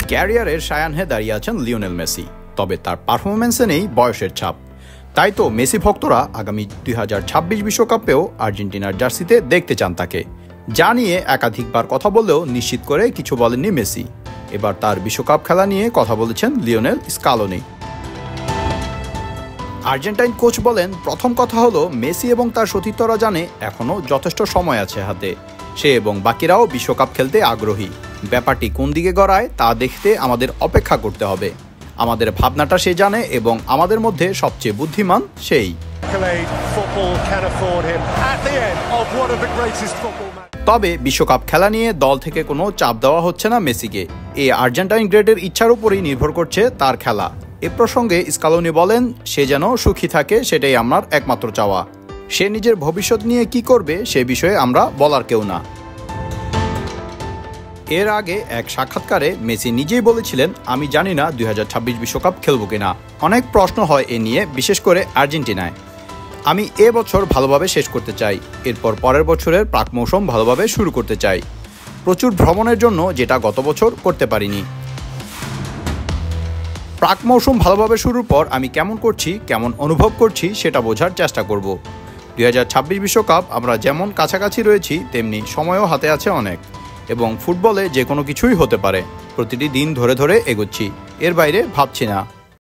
ক্যারিয়ারের সায়াহ্নে দাঁড়িয়ে আছেন লিওনেল মেসি, তবে তার পারফরম্যান্সে নেই বয়সের ছাপ। তাই তো মেসি ভক্তরা আগামী 2026 বিশ্বকাপেও আর্জেন্টিনার জার্সিতে দেখতে চান তাকে। যা নিয়ে একাধিকবার কথা বললেও নিশ্চিত করে কিছু বলেননি মেসি। এবার তার বিশ্বকাপ খেলা নিয়ে কথা বলেছেন লিওনেল স্কালোনি। আর্জেন্টাইন কোচ বলেন, প্রথম কথা হলো মেসি এবং তার সতীর্থরা জানে এখনও যথেষ্ট সময় আছে হাতে। সে এবং বাকিরাও বিশ্বকাপ খেলতে আগ্রহী। ব্যাপারটি কোন দিকে গড়ায় তা দেখতে আমাদের অপেক্ষা করতে হবে। আমাদের ভাবনাটা সে জানে এবং আমাদের মধ্যে সবচেয়ে বুদ্ধিমান সেই। তবে বিশ্বকাপ খেলা নিয়ে দল থেকে কোনো চাপ দেওয়া হচ্ছে না মেসিকে। এই আর্জেন্টাইন গ্রেটের ইচ্ছার উপরই নির্ভর করছে তার খেলা। এ প্রসঙ্গে স্কালোনি বলেন, সে যেন সুখী থাকে সেটাই আমার একমাত্র চাওয়া। সে নিজের ভবিষ্যৎ নিয়ে কি করবে সে বিষয়ে আমরা বলার কেউ না। এর আগে এক সাক্ষাৎকারে মেসি নিজেই বলেছিলেন, আমি জানি না 2026 বিশ্বকাপ খেলব কিনা। অনেক প্রশ্ন হয় এ নিয়ে, বিশেষ করে আর্জেন্টিনায়। আমি এবছর ভালোভাবে শেষ করতে চাই, এরপর পরের বছরের প্রাক মৌসুম ভালোভাবে শুরু করতে চাই, প্রচুর ভ্রমণের জন্য, যেটা গত বছর করতে পারিনি। প্রাক মৌসুম ভালোভাবে শুরুর পর আমি কেমন করছি, কেমন অনুভব করছি সেটা বোঝার চেষ্টা করব। 2026 বিশ্বকাপ আমরা যেমন কাছাকাছি রয়েছি তেমনি সময়ও হাতে আছে অনেক, এবং ফুটবলে যে কোনো কিছুই হতে পারে। প্রতিটি দিন ধরে ধরে এগোচ্ছি, এর বাইরে ভাবছি না।